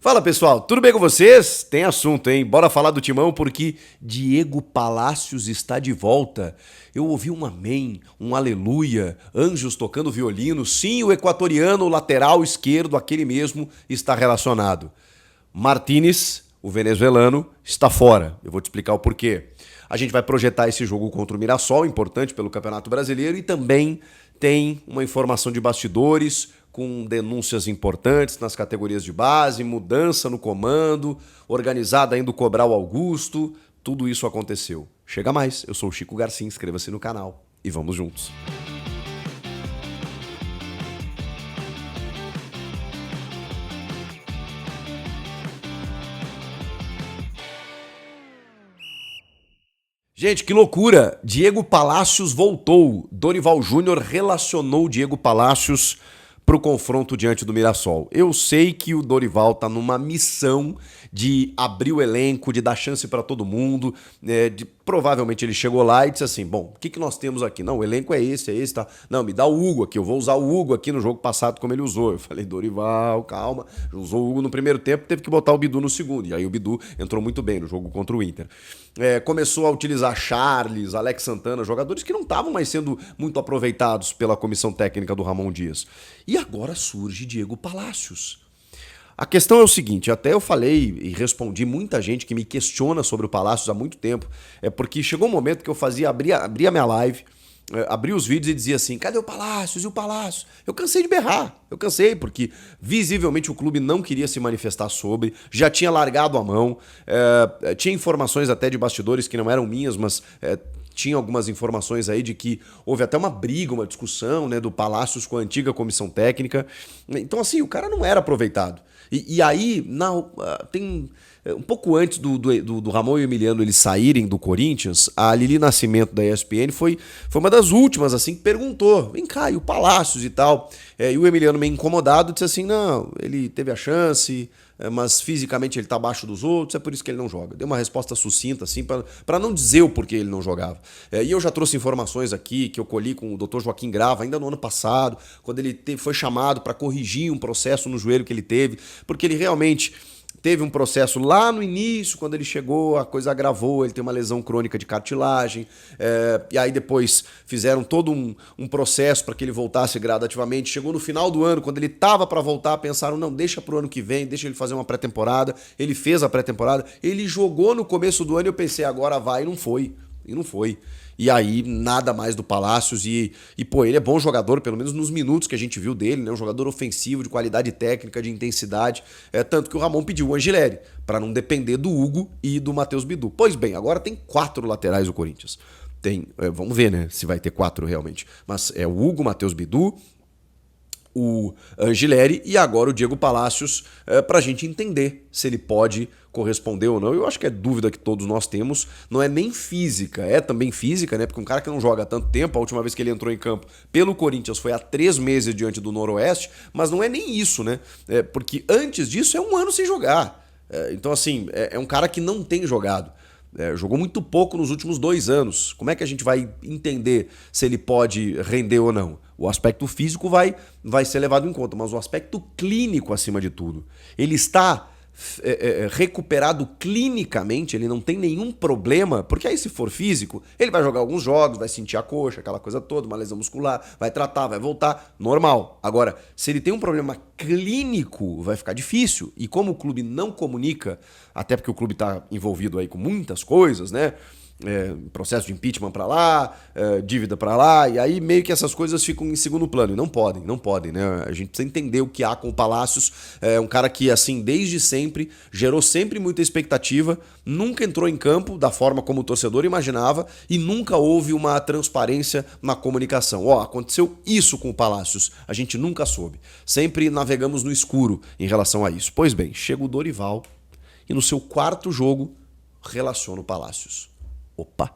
Fala pessoal, tudo bem com vocês? Tem assunto, hein? Bora falar do Timão porque Diego Palacios está de volta. Eu ouvi um amém, um aleluia, anjos tocando violino. Sim, o equatoriano, o lateral esquerdo, aquele mesmo, está relacionado. Martínez, o venezuelano, está fora. Eu vou te explicar o porquê. A gente vai projetar esse jogo contra o Mirassol, importante pelo Campeonato Brasileiro, e também tem uma informação de bastidores com denúncias importantes nas categorias de base, mudança no comando, organizada ainda o Cobral Augusto, tudo isso aconteceu. Chega mais, eu sou o Chico Garcia, inscreva-se no canal e vamos juntos. Gente, que loucura! Diego Palacios voltou. Dorival Júnior relacionou Diego Palacios para o confronto diante do Mirassol. Eu sei que o Dorival tá numa missão de abrir o elenco, de dar chance para todo mundo, provavelmente ele chegou lá e disse assim, bom, o que nós temos aqui? Não, o elenco é esse, tá? Não, me dá o Hugo aqui, eu vou usar o Hugo aqui no jogo passado como ele usou. Eu falei, Dorival, calma, usou o Hugo no primeiro tempo, teve que botar o Bidu no segundo, e aí o Bidu entrou muito bem no jogo contra o Inter. Começou a utilizar Charles, Alex Santana, jogadores que não estavam mais sendo muito aproveitados pela comissão técnica do Ramon Dias. E agora surge Diego Palacios. A questão é o seguinte, até eu falei e respondi muita gente que me questiona sobre o Palacios há muito tempo, porque chegou um momento que eu abria minha live, abria os vídeos e dizia assim, cadê o Palacios e o Palacios? Eu cansei de berrar, porque visivelmente o clube não queria se manifestar sobre, já tinha largado a mão, tinha informações até de bastidores que não eram minhas, mas tinha algumas informações aí de que houve até uma briga, uma discussão, né, do Palacios com a antiga comissão técnica. Então, assim, o cara não era aproveitado. E aí, tem um pouco antes do Ramon e o Emiliano eles saírem do Corinthians, a Lili Nascimento da ESPN foi uma das últimas, assim, que perguntou, vem cá, e o Palacios e tal. E o Emiliano, meio incomodado, disse assim, não, ele teve a chance, mas fisicamente ele tá abaixo dos outros, é por isso que ele não joga. Deu uma resposta sucinta, assim, para não dizer o porquê ele não jogava. E eu já trouxe informações aqui que eu colhi com o Dr. Joaquim Grava, ainda no ano passado, quando ele foi chamado para corrigir um processo no joelho que ele teve, porque ele realmente teve um processo lá no início, quando ele chegou, a coisa agravou, ele tem uma lesão crônica de cartilagem, e aí depois fizeram todo um processo para que ele voltasse gradativamente. Chegou no final do ano, quando ele estava para voltar, pensaram, não, deixa pro ano que vem, deixa ele fazer uma pré-temporada. Ele fez a pré-temporada, ele jogou no começo do ano e eu pensei, agora vai, e não foi. E não foi. E aí, nada mais do Palacios. Pô, ele é bom jogador, pelo menos nos minutos que a gente viu dele, né? Um jogador ofensivo, de qualidade técnica, de intensidade. Tanto que o Ramon pediu o Angileri, para não depender do Hugo e do Matheus Bidu. Pois bem, agora tem 4 laterais o Corinthians. Vamos ver, né? Se vai ter 4 realmente. Mas é o Hugo, Matheus Bidu, o Angileri e agora o Diego Palacios, para a gente entender se ele pode corresponder ou não. Eu acho que é dúvida que todos nós temos, não é nem física, é também física, né? Porque um cara que não joga há tanto tempo, a última vez que ele entrou em campo pelo Corinthians foi há 3 meses diante do Noroeste, mas não é nem isso, né? Porque antes disso é um ano sem jogar. Então, assim, é um cara que não tem jogado. Jogou muito pouco nos últimos 2 anos. Como é que a gente vai entender se ele pode render ou não? O aspecto físico vai ser levado em conta, mas o aspecto clínico acima de tudo. Ele está recuperado clinicamente, ele não tem nenhum problema, porque aí se for físico, ele vai jogar alguns jogos, vai sentir a coxa, aquela coisa toda, uma lesão muscular, vai tratar, vai voltar, normal. Agora, se ele tem um problema clínico, vai ficar difícil. E como o clube não comunica, até porque o clube está envolvido aí com muitas coisas, né? Processo de impeachment para lá, dívida para lá, e aí meio que essas coisas ficam em segundo plano, e não podem, né? A gente precisa entender o que há com o Palacios, um cara que, assim, desde sempre, gerou sempre muita expectativa, nunca entrou em campo da forma como o torcedor imaginava, e nunca houve uma transparência na comunicação. Aconteceu isso com o Palacios, a gente nunca soube, sempre navegamos no escuro em relação a isso. Pois bem, chega o Dorival, e no seu 4º jogo, relaciona o Palacios. Opa!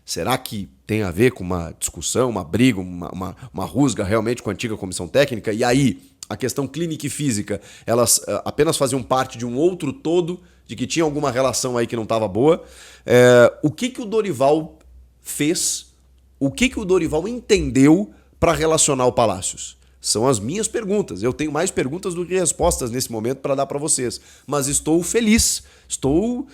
Será que tem a ver com uma discussão, uma briga, uma rusga realmente com a antiga comissão técnica? E aí, a questão clínica e física, elas apenas faziam parte de um outro todo, de que tinha alguma relação aí que não estava boa? O que o Dorival fez? O que o Dorival entendeu para relacionar o Palacios? São as minhas perguntas. Eu tenho mais perguntas do que respostas nesse momento para dar para vocês. Mas estou feliz. Estou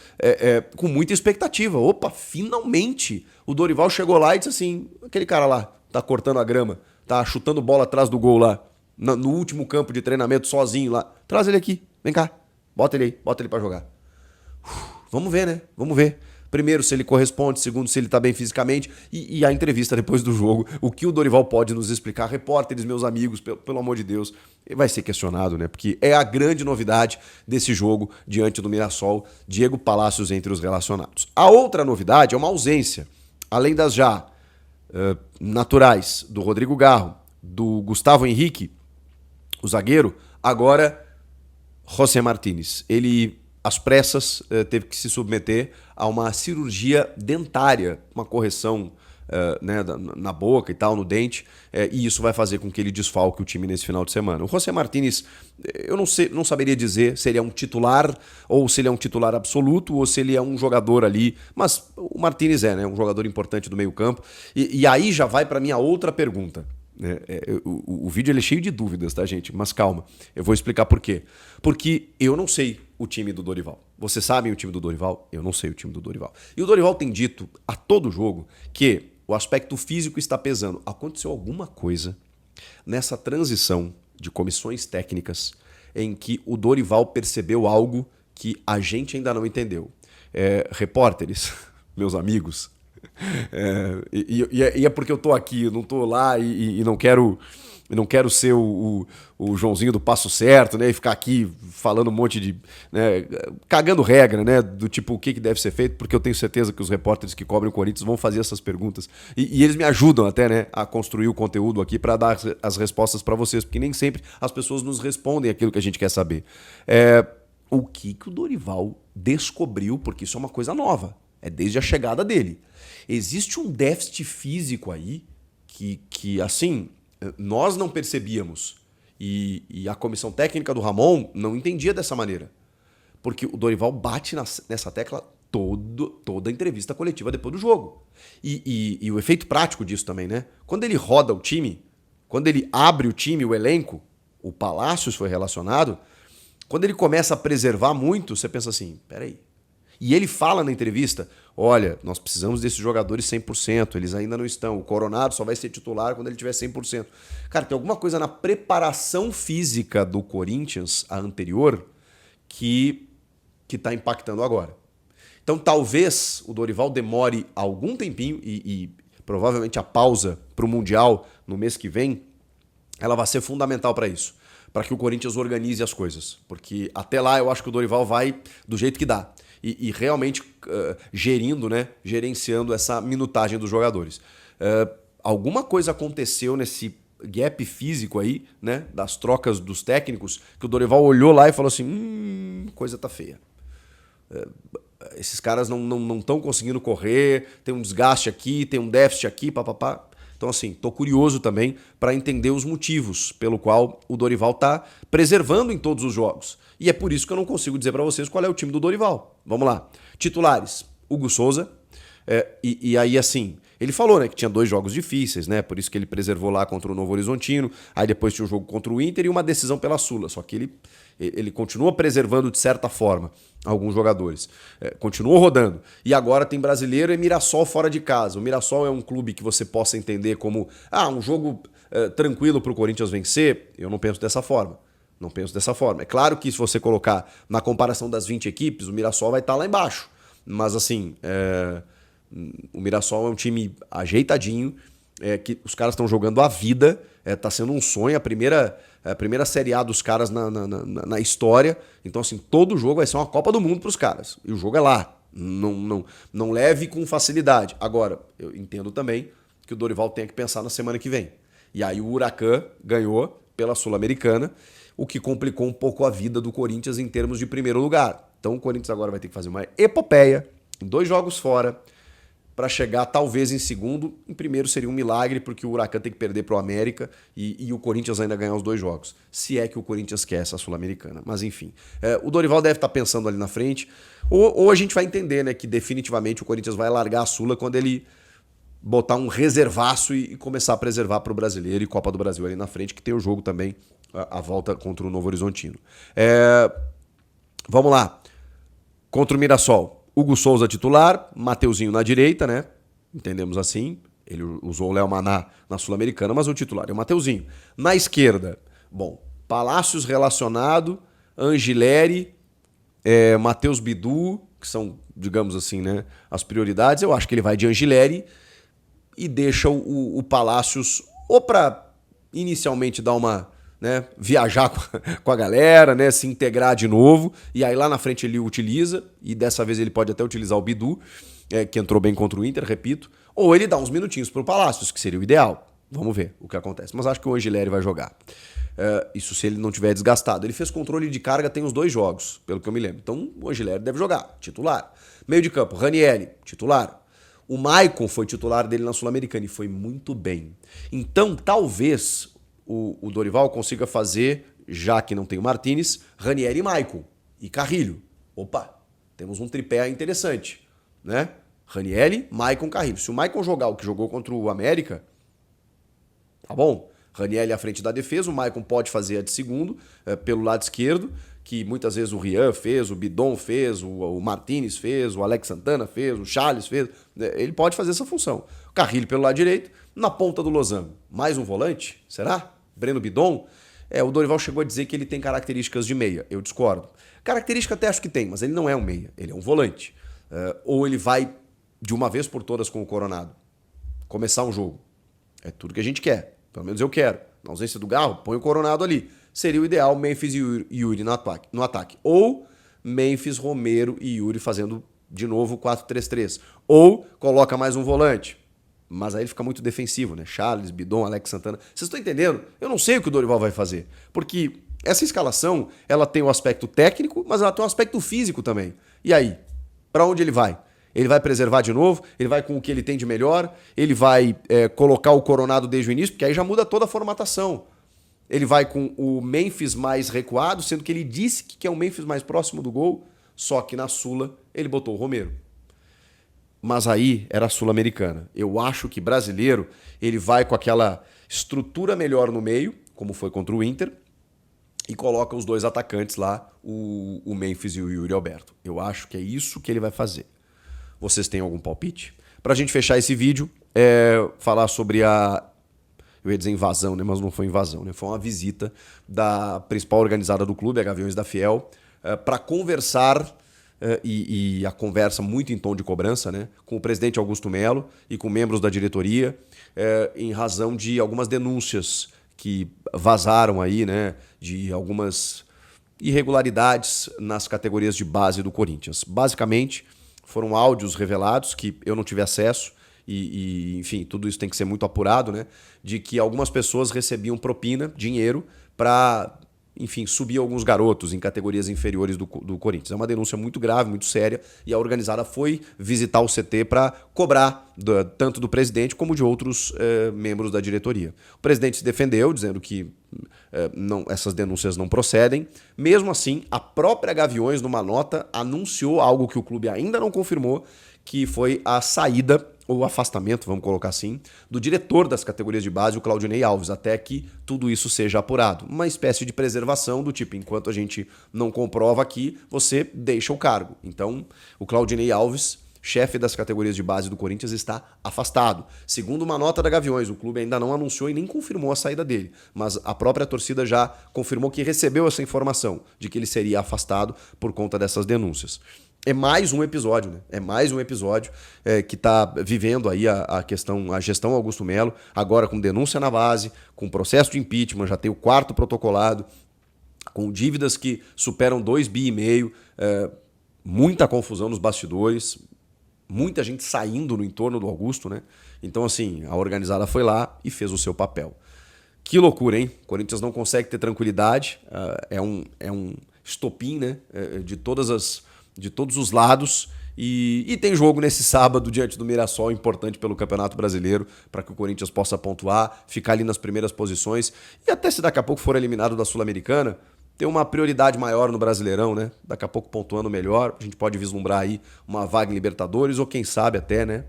com muita expectativa. Opa, finalmente o Dorival chegou lá e disse assim, aquele cara lá, tá cortando a grama, tá chutando bola atrás do gol lá, no último campo de treinamento, sozinho lá. Traz ele aqui, vem cá. Bota ele aí, bota ele para jogar. Vamos ver, né? Vamos ver. Primeiro, se ele corresponde. Segundo, se ele tá bem fisicamente. E a entrevista depois do jogo. O que o Dorival pode nos explicar. Repórteres, meus amigos, pelo amor de Deus. Ele vai ser questionado, né? Porque é a grande novidade desse jogo diante do Mirassol. Diego Palacios entre os relacionados. A outra novidade é uma ausência. Além das já naturais do Rodrigo Garro, do Gustavo Henrique, o zagueiro, agora José Martínez. Ele, às pressas, teve que se submeter a uma cirurgia dentária, uma correção né, na boca e tal, no dente, e isso vai fazer com que ele desfalque o time nesse final de semana. O José Martínez, eu não saberia dizer se ele é um titular, ou se ele é um titular absoluto, ou se ele é um jogador ali, mas o Martínez né, um jogador importante do meio campo, e aí já vai para minha outra pergunta. O vídeo ele é cheio de dúvidas, tá, gente? Mas calma, eu vou explicar por quê. Porque eu não sei o time do Dorival. Vocês sabem o time do Dorival? Eu não sei o time do Dorival. E o Dorival tem dito a todo jogo que o aspecto físico está pesando. Aconteceu alguma coisa nessa transição de comissões técnicas em que o Dorival percebeu algo que a gente ainda não entendeu. Repórteres, meus amigos, e é porque eu tô aqui, eu não tô lá e não quero ser o Joãozinho do passo certo, né? E ficar aqui falando um monte de... né, cagando regra, né? Do tipo, o que deve ser feito, porque eu tenho certeza que os repórteres que cobrem o Corinthians vão fazer essas perguntas. E eles me ajudam até, né? A construir o conteúdo aqui para dar as respostas para vocês, porque nem sempre as pessoas nos respondem aquilo que a gente quer saber. O que o Dorival descobriu, porque isso é uma coisa nova. É desde a chegada dele. Existe um déficit físico aí que assim, nós não percebíamos. E a comissão técnica do Ramon não entendia dessa maneira. Porque o Dorival bate nessa tecla toda a entrevista coletiva depois do jogo. E o efeito prático disso também, né? Quando ele roda o time, quando ele abre o time, o elenco, o Palacios foi relacionado, quando ele começa a preservar muito, você pensa assim, peraí. E ele fala na entrevista, olha, nós precisamos desses jogadores 100%, eles ainda não estão. O Coronado só vai ser titular quando ele tiver 100%. Cara, tem alguma coisa na preparação física do Corinthians, a anterior, que está impactando agora. Então talvez o Dorival demore algum tempinho e provavelmente a pausa para o Mundial no mês que vem, ela vai ser fundamental para isso. Para que o Corinthians organize as coisas. Porque até lá eu acho que o Dorival vai do jeito que dá. E realmente gerenciando essa minutagem dos jogadores. Alguma coisa aconteceu nesse gap físico aí, né, das trocas dos técnicos, que o Dorival olhou lá e falou assim, coisa tá feia. Esses caras não estão conseguindo correr, tem um desgaste aqui, tem um déficit aqui, papapá. Então, assim, tô curioso também para entender os motivos pelo qual o Dorival tá preservando em todos os jogos. E é por isso que eu não consigo dizer para vocês qual é o time do Dorival. Vamos lá. Titulares, Hugo Souza. E aí, assim, ele falou, né, que tinha 2 jogos difíceis, né? Por isso que ele preservou lá contra o Novo Horizontino. Aí depois tinha um jogo contra o Inter e uma decisão pela Sula. Só que ele continua preservando, de certa forma, alguns jogadores. Continuou rodando. E agora tem Brasileiro e Mirassol fora de casa. O Mirassol é um clube que você possa entender como um jogo tranquilo para o Corinthians vencer. Eu não penso dessa forma. Não penso dessa forma. É claro que se você colocar na comparação das 20 equipes, o Mirassol vai estar lá embaixo. Mas assim, o Mirassol é um time ajeitadinho, que os caras estão jogando a vida, tá sendo um sonho, a primeira Série A dos caras na história. Então assim, todo jogo vai ser uma Copa do Mundo para os caras. E o jogo é lá. Não leve com facilidade. Agora, eu entendo também que o Dorival tem que pensar na semana que vem. E aí o Huracan ganhou pela Sul-Americana, o que complicou um pouco a vida do Corinthians em termos de primeiro lugar. Então o Corinthians agora vai ter que fazer uma epopeia, 2 jogos fora, para chegar talvez em segundo. Em primeiro seria um milagre, porque o Huracan tem que perder para o América e o Corinthians ainda ganhar os 2 jogos. Se é que o Corinthians quer essa Sul-Americana. Mas enfim, o Dorival deve estar pensando ali na frente. Ou a gente vai entender, né, que definitivamente o Corinthians vai largar a Sula quando ele botar um reservaço e começar a preservar para o Brasileiro e Copa do Brasil ali na frente, que tem o jogo também, a volta contra o Novo Horizontino. Vamos lá. Contra o Mirassol, Hugo Souza titular, Mateuzinho na direita, né? Entendemos assim. Ele usou o Léo Maná na Sul-Americana, mas o titular é o Mateuzinho. Na esquerda, bom, Palácios relacionado, Angileri, Matheus Bidu, que são, digamos assim, né, as prioridades. Eu acho que ele vai de Angileri e deixa o Palácios ou para inicialmente dar uma, né, viajar com a galera, né, se integrar de novo, e aí lá na frente ele utiliza, e dessa vez ele pode até utilizar o Bidu, que entrou bem contra o Inter, repito, ou ele dá uns minutinhos pro Palácios, que seria o ideal. Vamos ver o que acontece. Mas acho que o Angileri vai jogar. Isso se ele não tiver desgastado. Ele fez controle de carga tem os 2 jogos, pelo que eu me lembro. Então o Angileri deve jogar, titular. Meio de campo, Ranieri, titular. O Maicon foi titular dele na Sul-Americana e foi muito bem. Então talvez o Dorival consiga fazer, já que não tem o Martínez, Ranieri e Maicon. E Carrilho. Opa, temos um tripé interessante, né? Ranieri, Maicon, Carrilho. Se o Maicon jogar o que jogou contra o América, tá bom. Ranieri à frente da defesa, o Maicon pode fazer a de segundo, pelo lado esquerdo, que muitas vezes o Rian fez, o Bidon fez, o Martínez fez, o Alex Santana fez, o Charles fez. Ele pode fazer essa função. Carrilho pelo lado direito, na ponta do losango. Mais um volante? Será? Breno Bidon? O Dorival chegou a dizer que ele tem características de meia. Eu discordo. Característica até acho que tem, mas ele não é um meia. Ele é um volante. Ou ele vai de uma vez por todas com o Coronado começar um jogo. É tudo que a gente quer. Pelo menos eu quero. Na ausência do Garro, põe o Coronado ali. Seria o ideal Memphis e Yuri no ataque. Ou Memphis, Romero e Yuri fazendo de novo o 4-3-3. Ou coloca mais um volante. Mas aí ele fica muito defensivo, né? Charles, Bidon, Alex Santana. Vocês estão entendendo? Eu não sei o que o Dorival vai fazer. Porque essa escalação, ela tem o aspecto técnico, mas ela tem o aspecto físico também. E aí? Para onde ele vai? Ele vai preservar de novo? Ele vai com o que ele tem de melhor? Ele vai colocar o Coronado desde o início? Porque aí já muda toda a formatação. Ele vai com o Memphis mais recuado, sendo que ele disse que é o Memphis mais próximo do gol, só que na Sula ele botou o Romero. Mas aí era a Sul-Americana. Eu acho que brasileiro, ele vai com aquela estrutura melhor no meio, como foi contra o Inter, e coloca os 2 atacantes lá, o Memphis e o Yuri Alberto. Eu acho que é isso que ele vai fazer. Vocês têm algum palpite? Pra gente fechar esse vídeo, falar sobre eu ia dizer invasão, né? Mas não foi invasão, né? Foi uma visita da principal organizada do clube, a Gaviões da Fiel, para conversar, e a conversa muito em tom de cobrança, né? Com o presidente Augusto Melo e com membros da diretoria, em razão de algumas denúncias que vazaram aí, né? De algumas irregularidades nas categorias de base do Corinthians. Basicamente, foram áudios revelados que eu não tive acesso enfim, tudo isso tem que ser muito apurado, né? De que algumas pessoas recebiam propina, dinheiro, para, enfim, subir alguns garotos em categorias inferiores do Corinthians. É uma denúncia muito grave, muito séria, e a organizada foi visitar o CT para cobrar tanto do presidente como de outros membros da diretoria. O presidente se defendeu, dizendo que essas denúncias não procedem. Mesmo assim, a própria Gaviões, numa nota, anunciou algo que o clube ainda não confirmou, que foi a saída, ou afastamento, vamos colocar assim, do diretor das categorias de base, o Claudinei Alves, até que tudo isso seja apurado. Uma espécie de preservação do tipo, enquanto a gente não comprova aqui, você deixa o cargo. Então, o Claudinei Alves, chefe das categorias de base do Corinthians, está afastado. Segundo uma nota da Gaviões, o clube ainda não anunciou e nem confirmou a saída dele, mas a própria torcida já confirmou que recebeu essa informação de que ele seria afastado por conta dessas denúncias. É mais um episódio, né? É mais um episódio que está vivendo aí a gestão Augusto Melo, agora com denúncia na base, com processo de impeachment, já tem o 4º protocolado, com dívidas que superam 2,5 bi, muita confusão nos bastidores, muita gente saindo no entorno do Augusto, né? Então, assim, a organizada foi lá e fez o seu papel. Que loucura, hein? O Corinthians não consegue ter tranquilidade, é um estopim, né? De todos os lados, e tem jogo nesse sábado diante do Mirassol, importante pelo Campeonato Brasileiro, para que o Corinthians possa pontuar, ficar ali nas primeiras posições, e até se daqui a pouco for eliminado da Sul-Americana, ter uma prioridade maior no Brasileirão, né? Daqui a pouco pontuando melhor, a gente pode vislumbrar aí uma vaga em Libertadores, ou quem sabe até, né?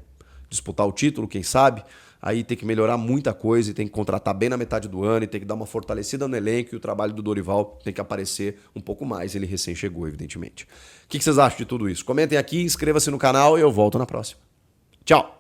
disputar o título, quem sabe. Aí tem que melhorar muita coisa e tem que contratar bem na metade do ano e tem que dar uma fortalecida no elenco e o trabalho do Dorival tem que aparecer um pouco mais. Ele recém chegou, evidentemente. O que vocês acham de tudo isso? Comentem aqui, inscreva-se no canal e eu volto na próxima. Tchau!